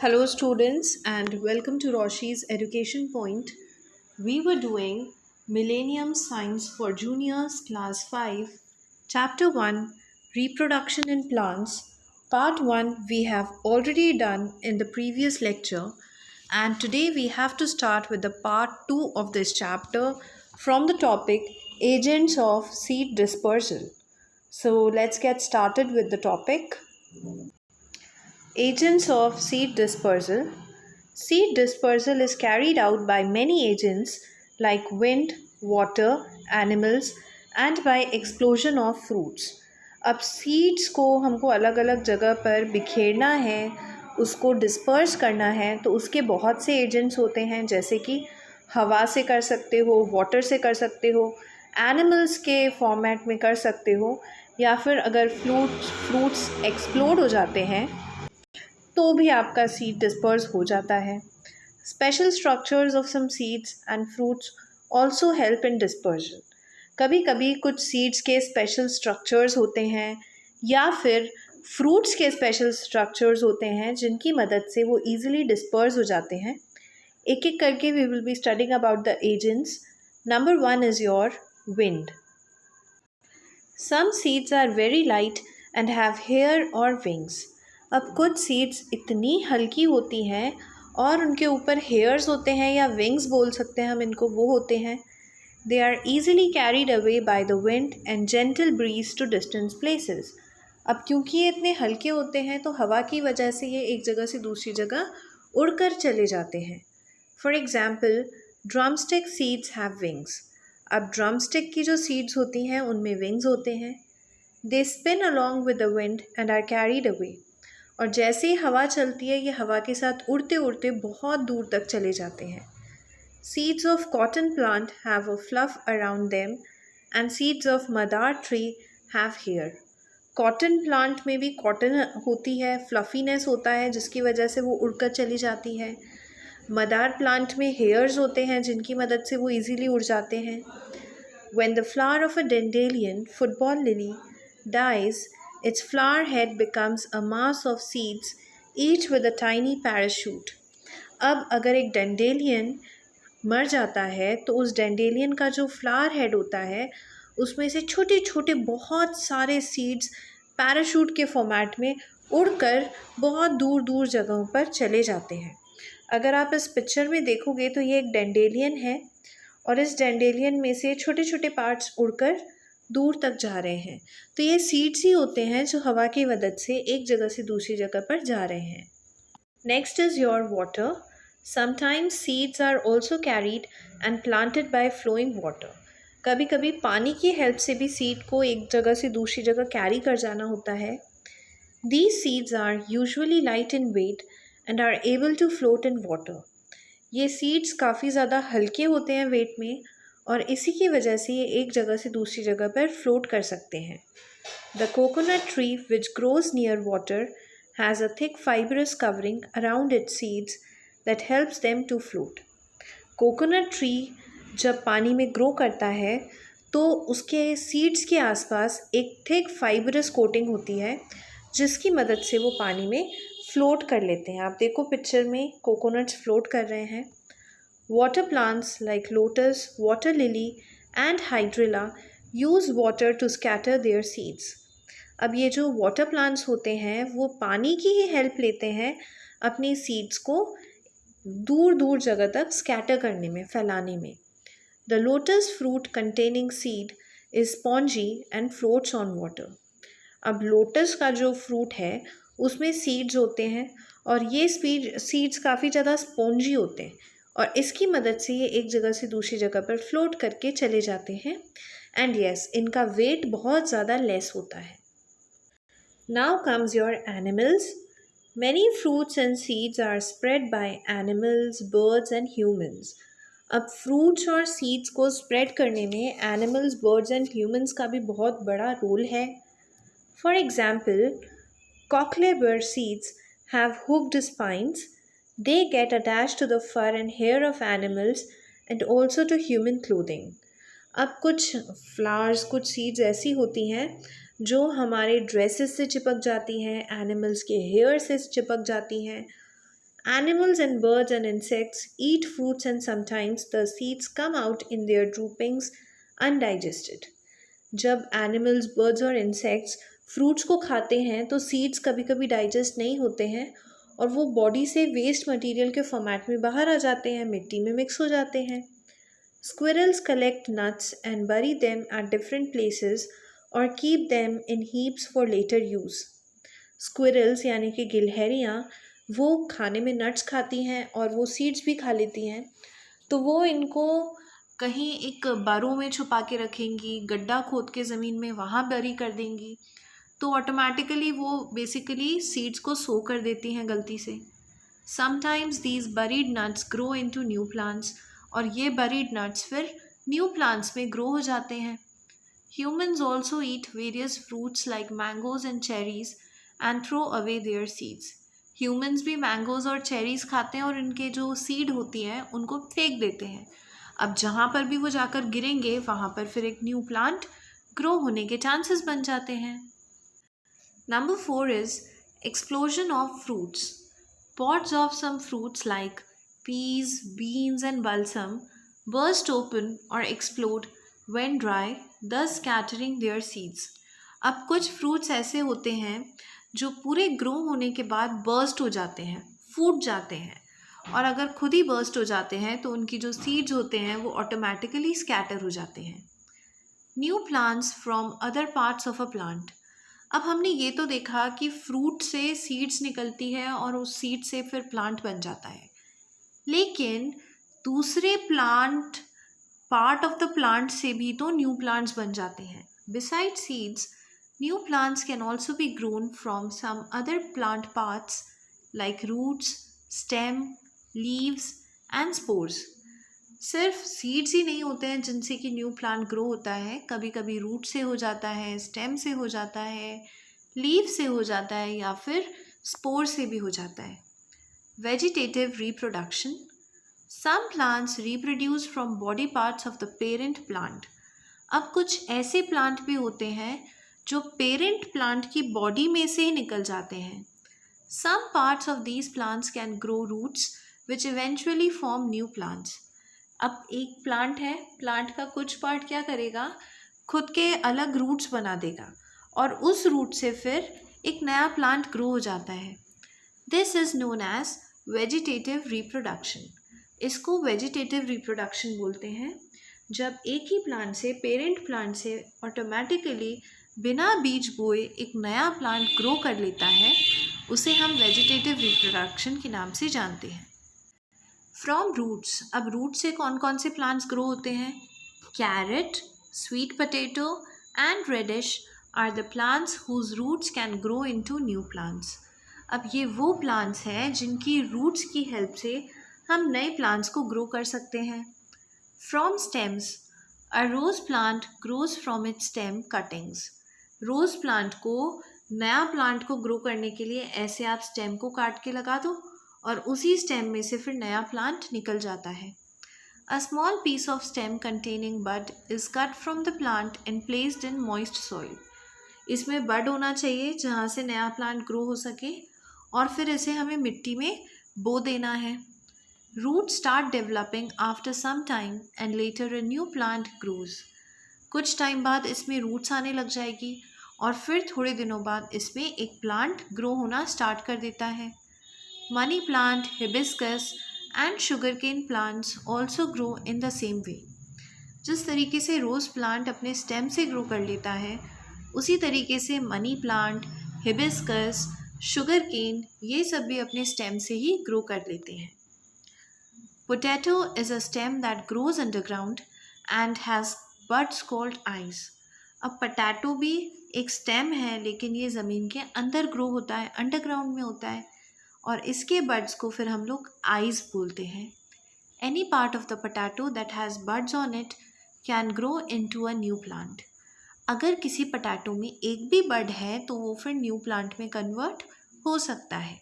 Hello, students, and welcome to Roshi's Education Point. We were doing Millennium Science for Juniors, Class 5, Chapter 1 Reproduction in Plants. Part 1 we have already done in the previous lecture, and today we have to start with the part 2 of this chapter from the topic Agents of Seed Dispersal. So, let's get started with the topic. Agents of seed dispersal. Seed dispersal is carried out by many agents like wind, water, animals and by explosion of fruits. अब seeds को हमको अलग अलग जगह पर बिखेरना है, उसको disperse करना है, तो उसके बहुत से एजेंट्स होते हैं, जैसे कि हवा से कर सकते हो, वाटर से कर सकते हो, एनिमल्स के फॉर्मेट में कर सकते हो, या फिर अगर फ्रूट्स एक्सप्लोड हो जाते हैं तो भी आपका सीड डिस्पर्स हो जाता है. Special structures of some seeds and fruits also help in dispersion. कभी कभी कुछ सीड्स के स्पेशल स्ट्रक्चर्स होते हैं या फिर फ्रूट्स के स्पेशल स्ट्रक्चर्स होते हैं जिनकी मदद से वो ईजिली डिस्पर्स हो जाते हैं. एक एक करके we will be studying about the agents. Number 1 is your wind. Some seeds are very light and have hair or wings. अब कुछ सीड्स इतनी हल्की होती हैं और उनके ऊपर हेयर्स होते हैं या विंग्स बोल सकते हैं हम इनको, वो होते हैं. They are easily carried away by the wind and gentle breeze to distance places. अब क्योंकि ये इतने हल्के होते हैं तो हवा की वजह से ये एक जगह से दूसरी जगह उड़कर चले जाते हैं. For example drumstick seeds have wings. अब ड्रमस्टिक की जो सीड्स होती हैं उनमें विंग्स होते हैं. They spin along with the wind and are carried away. और जैसे ही हवा चलती है ये हवा के साथ उड़ते उड़ते बहुत दूर तक चले जाते हैं. Seeds of cotton plant have a fluff around them and seeds of madar tree have hair. Cotton plant में भी कॉटन होती है, फ्लफीनेस होता है जिसकी वजह से वो उड़कर चली जाती है. मदार प्लांट में हेयर्स होते हैं जिनकी मदद से वो इजीली उड़ जाते हैं. When the flower of a dandelion football lily dies, its flower head becomes a mass of seeds, each with a tiny parachute. अब अगर एक डेंडेलियन मर जाता है तो उस डेंडेलियन का जो फ्लावर हेड होता है उसमें से छोटे छोटे बहुत सारे सीड्स पैराशूट के फॉर्मेट में उड़कर बहुत दूर दूर जगहों पर चले जाते हैं. अगर आप इस पिक्चर में देखोगे तो ये एक डेंडेलियन है और इस डेंडेलियन में से छोटे छोटे पार्ट्स उड़कर दूर तक जा रहे हैं. तो ये सीड्स ही होते हैं जो हवा की मदद से एक जगह से दूसरी जगह पर जा रहे हैं. Next is your water. Sometimes seeds are also carried and planted by flowing water. कभी कभी पानी की हेल्प से भी सीड को एक जगह से दूसरी जगह कैरी कर जाना होता है. These seeds are usually light in weight and are able to float in water. ये सीड्स काफ़ी ज़्यादा हल्के होते हैं वेट में और इसी की वजह से ये एक जगह से दूसरी जगह पर फ्लोट कर सकते हैं. The coconut tree which grows near water has a thick fibrous covering around its seeds that helps them to float. Coconut tree जब पानी में ग्रो करता है तो उसके सीड्स के आसपास एक थिक फाइबरस कोटिंग होती है जिसकी मदद से वो पानी में फ्लोट कर लेते हैं. आप देखो पिक्चर में कोकोनट्स फ्लोट कर रहे हैं. Water plants like lotus, water lily and hydrilla use water to scatter their seeds. अब ये जो वाटर प्लांट्स होते हैं वो पानी की ही हेल्प लेते हैं अपनी सीड्स को दूर दूर जगह तक स्कैटर करने में, फैलाने में. The lotus fruit containing seed is spongy and floats on water. अब लोटस का जो फ्रूट है उसमें सीड्स होते हैं और ये सीड्स काफ़ी ज़्यादा स्पॉन्जी होते हैं और इसकी मदद से ये एक जगह से दूसरी जगह पर फ्लोट करके चले जाते हैं. एंड यस, इनका वेट बहुत ज़्यादा लेस होता है. Now comes your animals. Many fruits and seeds are spread by animals, birds and humans. अब फ्रूट्स और सीड्स को स्प्रेड करने में एनिमल्स, बर्ड्स एंड ह्यूमन्स का भी बहुत बड़ा रोल है. For example cocklebur seeds have hooked spines. They get attached to the fur and hair of animals and also to human clothing. अब कुछ फ्लावर्स, कुछ सीड्स ऐसी होती हैं जो हमारे ड्रेसेस से चिपक जाती हैं, एनिमल्स के हेयर से चिपक जाती हैं Animals and birds and insects eat fruits and sometimes the seeds come out in their droopings undigested. जब एनिमल्स बर्ड्स और इंसेक्ट्स फ्रूट्स को खाते हैं तो सीड्स कभी कभी डाइजेस्ट नहीं होते हैं और वो बॉडी से वेस्ट मटेरियल के फॉर्मेट में बाहर आ जाते हैं, मिट्टी में मिक्स हो जाते हैं. Squirrels collect nuts and bury them at different places or keep them in heaps for later use. Squirrels यानी कि गिलहरियाँ वो खाने में नट्स खाती हैं और वो सीड्स भी खा लेती हैं, तो वो इनको कहीं एक बारों में छुपा के रखेंगी, गड्ढा खोद के ज़मीन में वहाँ बरी कर देंगी, तो ऑटोमेटिकली वो बेसिकली सीड्स को सो कर देती हैं गलती से. Sometimes these buried nuts grow into new plants, और ये बरीड नट्स फिर न्यू प्लांट्स में ग्रो हो जाते हैं. Humans also eat various fruits like mangoes and cherries and throw away their seeds. Humans भी मैंगोज और चेरीज खाते हैं और इनके जो सीड होती हैं उनको फेंक देते हैं. अब जहाँ पर भी वो जाकर गिरेंगे वहाँ पर फिर एक न्यू प्लांट ग्रो होने के चांसेस बन जाते हैं. Number 4 is explosion of fruits. Pods of some fruits like peas, beans, and balsam burst open or explode when dry, thus scattering their seeds. अब कुछ फ्रूट्स ऐसे होते हैं जो पूरे ग्रो होने के बाद बर्स्ट हो जाते हैं, फूट जाते हैं, और अगर खुद ही बर्स्ट हो जाते हैं तो उनकी जो सीड्स होते हैं वो ऑटोमेटिकली स्कैटर हो जाते हैं. New plants from other parts of a plant. अब हमने ये तो देखा कि फ्रूट से सीड्स निकलती है और उस सीड से फिर प्लांट बन जाता है, लेकिन दूसरे plant part of the plant से भी तो न्यू प्लांट्स बन जाते हैं. Besides seeds, new plants can also be grown from some other plant parts like roots, stem, leaves and spores. सिर्फ सीड्स ही नहीं होते हैं जिनसे कि न्यू प्लांट ग्रो होता है, कभी कभी रूट से हो जाता है, स्टेम से हो जाता है, लीव से हो जाता है, या फिर स्पोर से भी हो जाता है. Vegetative reproduction. Some plants reproduce from body parts of the parent plant. अब कुछ ऐसे प्लांट भी होते हैं जो पेरेंट प्लांट की बॉडी में से ही निकल जाते हैं. Some parts of these plants can grow roots which eventually form new plants. अब एक प्लांट है, प्लांट का कुछ पार्ट क्या करेगा, खुद के अलग रूट्स बना देगा और उस रूट से फिर एक नया प्लांट ग्रो हो जाता है. This is known as vegetative reproduction. इसको वेजिटेटिव रिप्रोडक्शन बोलते हैं. जब एक ही प्लांट से, पेरेंट प्लांट से ऑटोमेटिकली बिना बीज बोए एक नया प्लांट ग्रो कर लेता है, उसे हम वेजिटेटिव रिप्रोडक्शन के नाम से जानते हैं. From roots. अब रूट से कौन कौन से प्लांट्स ग्रो होते हैं? Carrot, sweet potato and radish are the plants whose roots can grow into new plants. अब ये वो प्लांट्स हैं जिनकी रूट्स की हेल्प से हम नए प्लांट्स को ग्रो कर सकते हैं. From stems. A rose plant grows from its stem cuttings. Rose plant को, नया प्लांट को ग्रो करने के लिए ऐसे आप स्टेम को काट के लगा दो और उसी स्टेम में से फिर नया प्लांट निकल जाता है. A small piece of stem containing bud is cut from the plant and placed in moist soil. इसमें बड होना चाहिए जहाँ से नया प्लांट ग्रो हो सके, और फिर इसे हमें मिट्टी में बो देना है. Root start developing after some time and later a new plant grows. कुछ टाइम बाद इसमें रूट्स आने लग जाएगी और फिर थोड़े दिनों बाद इसमें एक प्लांट ग्रो होना स्टार्ट कर देता है. Money plant, hibiscus and sugarcane plants also grow in the same way. जिस तरीके से रोज़ प्लांट अपने स्टेम से ग्रो कर लेता है, उसी तरीके से मनी प्लांट, हिबिस्कस, शुगरकेन, ये सब भी अपने स्टेम से ही ग्रो कर लेते हैं. Potato is a stem that grows underground and has buds called eyes. अब पोटैटो भी एक स्टेम है, लेकिन ये ज़मीन के अंदर ग्रो होता है, अंडरग्राउंड में होता है, और इसके बड्स को फिर हम लोग आइज़ बोलते हैं. Any part of the potato that has buds on it can grow into a new plant. अगर किसी पोटैटो में एक भी बड है तो वो फिर न्यू प्लांट में कन्वर्ट हो सकता है.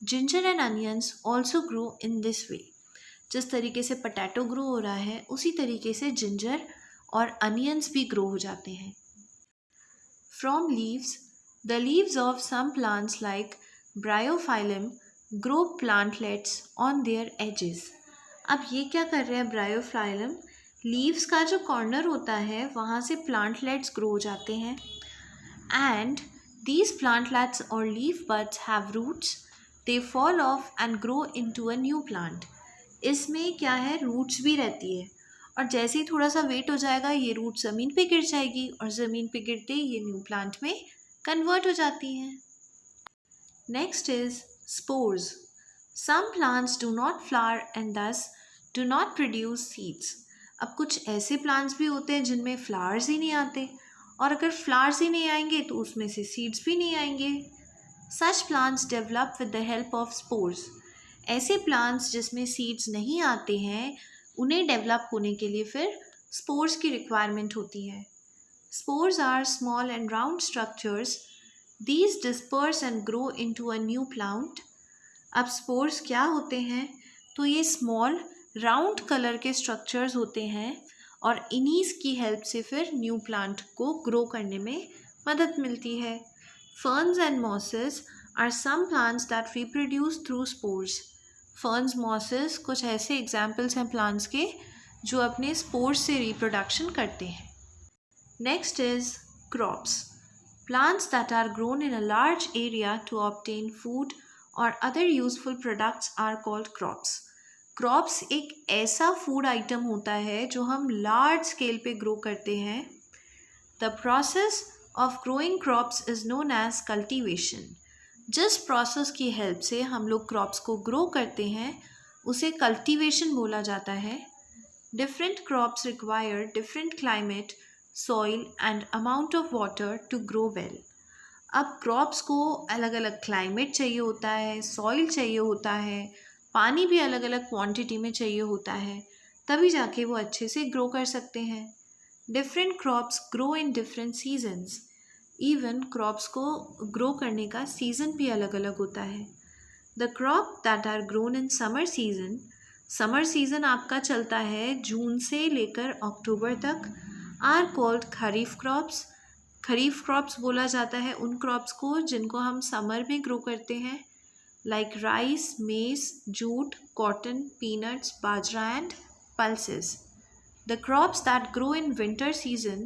Ginger and onions also grow in this way. जिस तरीके से पोटैटो ग्रो हो रहा है, उसी तरीके से जिंजर और अनियंस भी ग्रो हो जाते हैं. From leaves. The leaves of some plants like Bryophyllum grow plantlets on their edges. अब ये क्या कर रहे हैं ब्रायोफाइलम, लीव्स का जो कॉर्नर होता है वहाँ से प्लांटलेट्स ग्रो हो जाते हैं. And these plantlets or leaf buds have roots. They fall off and grow into a new plant. इसमें क्या है, रूट्स भी रहती है और जैसे ही थोड़ा सा वेट हो जाएगा ये रूट ज़मीन पे गिर जाएगी और ज़मीन पे गिरते ही ये न्यू प्लांट में कन्वर्ट हो जाती हैं. Next is spores. Some plants do not flower and thus do not produce seeds. अब कुछ ऐसे प्लांट्स भी होते हैं जिनमें फ्लावर्स ही नहीं आते और अगर फ्लावर्स ही नहीं आएंगे तो उसमें से सीड्स भी नहीं आएंगे. सच plants develop with the help of spores. ऐसे प्लांट्स जिसमें सीड्स नहीं आते हैं उन्हें डेवलप होने के लिए फिर स्पोर्स की रिक्वायरमेंट होती है. Spores are small and round structures. These disperse and grow into a new plant. अब स्पोर्स क्या होते हैं, तो ये स्मॉल राउंड कलर के स्ट्रक्चर्स होते हैं और इन्हीं की हेल्प से फिर न्यू प्लांट को ग्रो करने में मदद मिलती है. Ferns and mosses are some plants that reproduce through spores. Ferns mosses कुछ ऐसे एग्जाम्पल्स हैं प्लांट्स के जो अपने स्पोर्स से रिप्रोडक्शन करते हैं. Next is crops. Plants that are grown in a large area to obtain food और other useful products are called crops. Crops एक ऐसा फूड आइटम होता है जो हम लार्ज स्केल पे ग्रो करते हैं. The process of growing crops is known as cultivation. जिस प्रोसेस की हेल्प से हम लोग क्रॉप्स को ग्रो करते हैं उसे कल्टीवेशन बोला जाता है. Different crops require different climate, soil and amount of water to grow well. अब क्रॉप्स को अलग अलग क्लाइमेट चाहिए होता है, सॉइल चाहिए होता है, पानी भी अलग अलग क्वांटिटी में चाहिए होता है, तभी जाके वो अच्छे से ग्रो कर सकते हैं. Different crops grow in different seasons. Even crops को ग्रो करने का सीज़न भी अलग अलग होता है. The crop that are grown in summer season. Summer season आपका चलता है जून से लेकर अक्टूबर तक, are called kharif crops. Kharif crops बोला जाता है उन क्रॉप्स को जिनको हम समर में ग्रो करते हैं, like rice, maize, jute, cotton, peanuts, bajra and pulses. The crops that grow in winter season.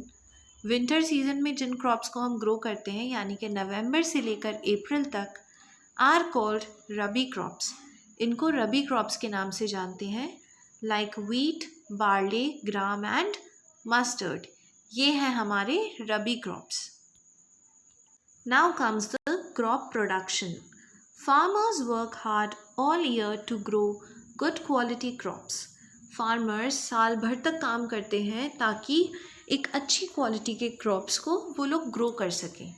Winter season में जिन क्रॉप्स को हम ग्रो करते हैं यानी कि नवंबर से लेकर अप्रैल तक, आर कॉल्ड रबी क्रॉप्स. इनको रबी क्रॉप्स के नाम से जानते हैं, like wheat, barley, gram and mustard. ये हैं हमारे rabi crops. Now comes the crop production. Farmers work hard all year to grow good quality crops. Farmers साल भर तक काम करते हैं ताकि एक अच्छी क्वालिटी के क्रॉप्स को वो लोग ग्रो कर सकें.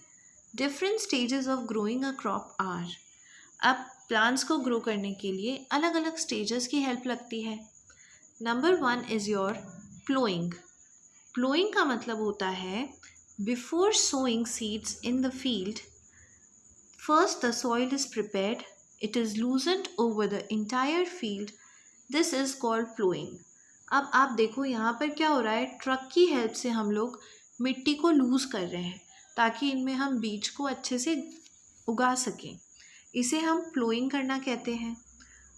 Different stages of growing a crop are. अब प्लांट्स को ग्रो करने के लिए अलग अलग स्टेजेस की हेल्प लगती है. Number 1 is your ploughing. Ploughing का मतलब होता है before sowing seeds in the field. First, the soil is prepared. It is loosened over the entire field. This is called plowing. अब आप देखो यहाँ पर क्या हो रहा है, ट्रक की हेल्प से हम लोग मिट्टी को लूज़ कर रहे हैं ताकि इनमें हम बीज को अच्छे से उगा सकें. इसे हम प्लोइंग करना कहते हैं.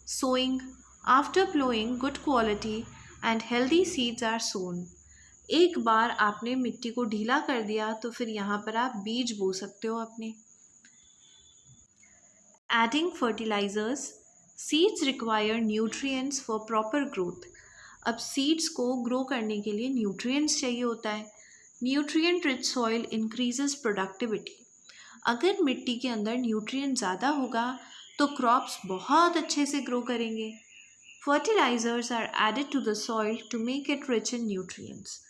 Sowing. After ploughing good quality and healthy seeds are sown. एक बार आपने मिट्टी को ढीला कर दिया तो फिर यहाँ पर आप बीज बो सकते हो अपने. Adding fertilizers. Seeds require nutrients for proper growth. अब सीड्स को ग्रो करने के लिए न्यूट्रिएंट्स चाहिए होता है. Nutrient rich soil increases productivity. अगर मिट्टी के अंदर न्यूट्रिएंट ज़्यादा होगा तो क्रॉप्स बहुत अच्छे से ग्रो करेंगे. Fertilisers are added to the soil to make it rich in nutrients.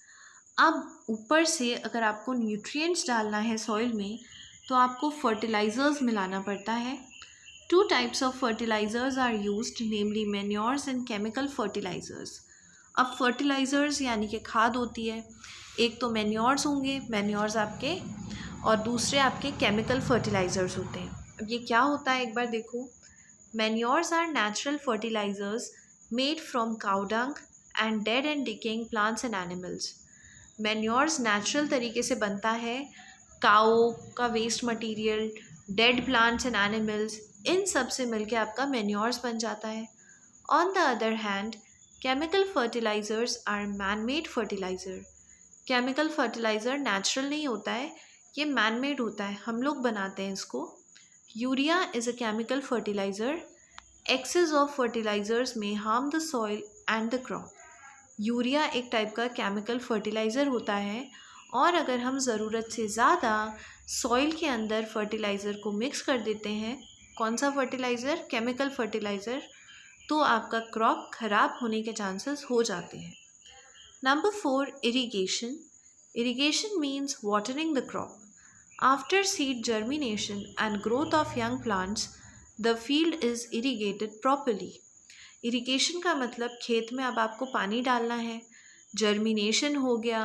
अब ऊपर से अगर आपको न्यूट्रिएंट्स डालना है सॉइल में तो आपको फर्टिलाइजर्स मिलाना पड़ता है. Two types of fertilizers are used, namely manures and chemical fertilizers. अब fertilizers यानी कि खाद होती है, एक तो manures होंगे, manures आपके, और दूसरे आपके chemical fertilizers होते हैं. अब ये क्या होता है एक बार देखो. Manures are natural fertilizers made from cow dung and dead and decaying plants and animals. Manures natural तरीके से बनता है, काओ का waste material, dead plants and animals, इन सब से मिलके आपका मैन्योर्स बन जाता है। On the other hand, chemical fertilizers are man made fertilizer. Chemical fertilizer natural नहीं होता है, ये मैन मेड होता है, हम लोग बनाते हैं इसको। Urea is a chemical fertilizer. Excess of fertilizers may harm the soil and the crop. Urea एक टाइप का केमिकल फर्टिलाइज़र होता है, और अगर हम ज़रूरत से ज़्यादा सॉइल के अंदर फर्टिलाइज़र को मिक्स कर देते हैं, कौन सा फर्टिलाइज़र, केमिकल फर्टिलाइज़र, तो आपका क्रॉप ख़राब होने के चांसेस हो जाते हैं। Number 4, irrigation. Irrigation means watering the crop. After seed germination and growth of young plants, the field is irrigated properly. Irrigation का मतलब खेत में अब आपको पानी डालना है, जर्मिनेशन हो गया,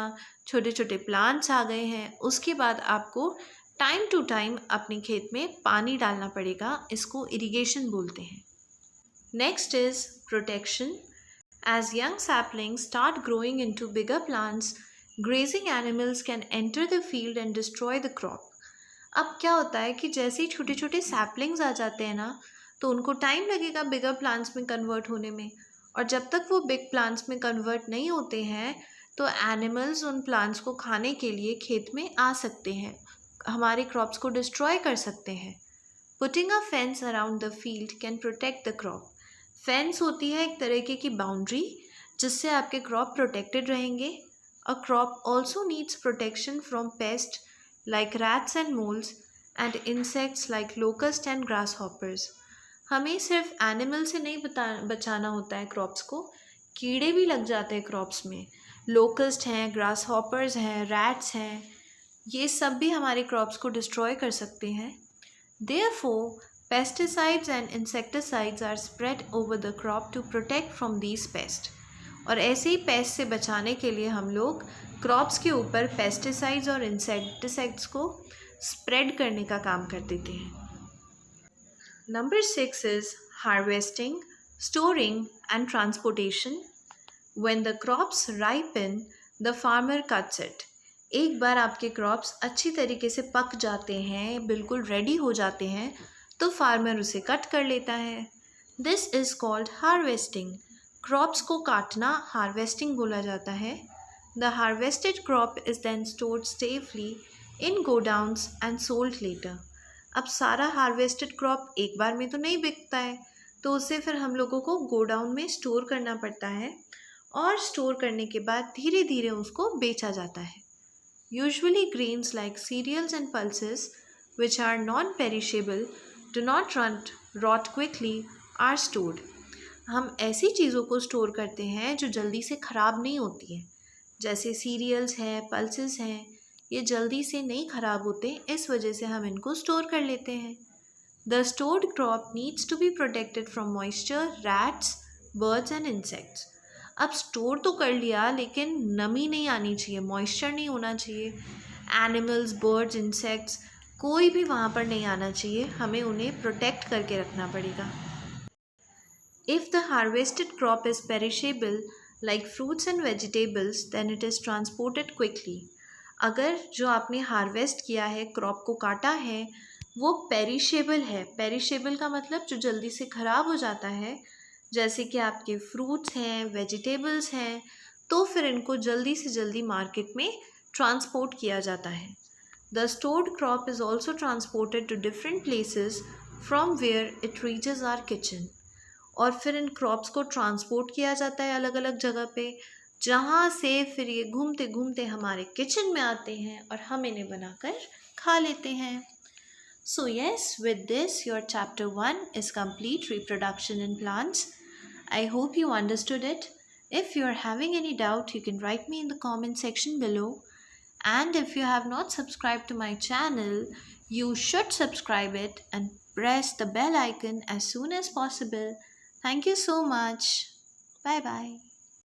छोटे छोटे प्लांट्स आ गए हैं, उसके बाद आपको टाइम टू टाइम अपने खेत में पानी डालना पड़ेगा, इसको इरिगेशन बोलते हैं। Next is protection. As young saplings start growing into bigger plants, grazing animals can enter the field and destroy the crop. अब क्या होता है कि जैसे ही छोटे छोटे सैपलिंग्स आ जाते हैं ना, तो उनको टाइम लगेगा बिगर प्लांट्स में कन्वर्ट होने में, और जब तक वो बिग प्लांट्स में कन्वर्ट नहीं होते हैं तो एनिमल्स उन प्लांट्स को खाने के लिए खेत में आ सकते हैं, हमारे क्रॉप्स को डिस्ट्रॉय कर सकते हैं। Putting a fence around the field can protect the crop. Fence होती है एक तरीके की बाउंड्री, जिससे आपके क्रॉप प्रोटेक्टेड रहेंगे। A crop also needs protection from paste like rats and moles and insects like locust and grass hoppers. हमें सिर्फ एनिमल से नहीं बचाना होता है क्रॉप्स को, कीड़े भी लग जाते हैं क्रॉप्स में। लोकस्ट हैं, ग्रास हॉपर्स हैं, रैट्स हैं, ये सब भी हमारे क्रॉप्स को डिस्ट्रॉय कर सकते हैं। Therefore, pesticides and insecticides are spread over the crop to protect from these pests. और ऐसे ही पेस्ट से बचाने के लिए हम लोग क्रॉप्स के ऊपर पेस्टिसाइड्स और इंसेक्टिसाइड्स को स्प्रेड करने का काम कर देते हैं। Number 6 is harvesting, storing and transportation. When the crops ripen, the farmer cuts it. एक बार आपके क्रॉप्स अच्छी तरीके से पक जाते हैं, बिल्कुल रेडी हो जाते हैं, तो फार्मर उसे कट कर लेता है। This is called harvesting. Crops को काटना हार्वेस्टिंग बोला जाता है। The harvested crop is then stored safely in godowns and sold later. अब सारा हार्वेस्टेड क्रॉप एक बार में तो नहीं बिकता है, तो उसे फिर हम लोगों को गोडाउन में स्टोर करना पड़ता है, और स्टोर करने के बाद धीरे धीरे उसको बेचा जाता है। Usually grains like cereals and pulses, which are non-perishable, do not rot quickly, are stored. हम ऐसी चीज़ों को स्टोर करते हैं जो जल्दी से ख़राब नहीं होती हैं, जैसे सीरियल्स हैं, पल्सेस हैं, ये जल्दी से नहीं ख़राब होते, इस वजह से हम इनको स्टोर कर लेते हैं। The stored crop needs to be protected from moisture, rats, birds and insects. अब स्टोर तो कर लिया, लेकिन नमी नहीं आनी चाहिए, मॉइस्चर नहीं होना चाहिए, एनिमल्स, बर्ड्स, इंसेक्ट्स कोई भी वहाँ पर नहीं आना चाहिए, हमें उन्हें प्रोटेक्ट करके रखना पड़ेगा। If the harvested crop is perishable like fruits and vegetables, then it is transported quickly. अगर जो आपने हार्वेस्ट किया है, क्रॉप को काटा है, वो पेरिशेबल है, पेरिशेबल का मतलब जो जल्दी से ख़राब हो जाता है, जैसे कि आपके फ्रूट्स हैं, वेजिटेबल्स हैं, तो फिर इनको जल्दी से जल्दी मार्केट में ट्रांसपोर्ट किया जाता है। The stored crop is also transported to different places from where it reaches our kitchen. और फिर इन क्रॉप्स को ट्रांसपोर्ट किया जाता है अलग अलग जगह पे, जहाँ से फिर ये घूमते घूमते हमारे किचन में आते हैं और हम इन्हें बनाकर खा लेते हैं। So yes, with this your chapter 1 is complete, reproduction in plants. I hope you understood it. If you are having any doubt, you can write me in the comment section below. And if you have not subscribed to my channel, you should subscribe it and press the bell icon as soon as possible. Thank you so much. Bye bye.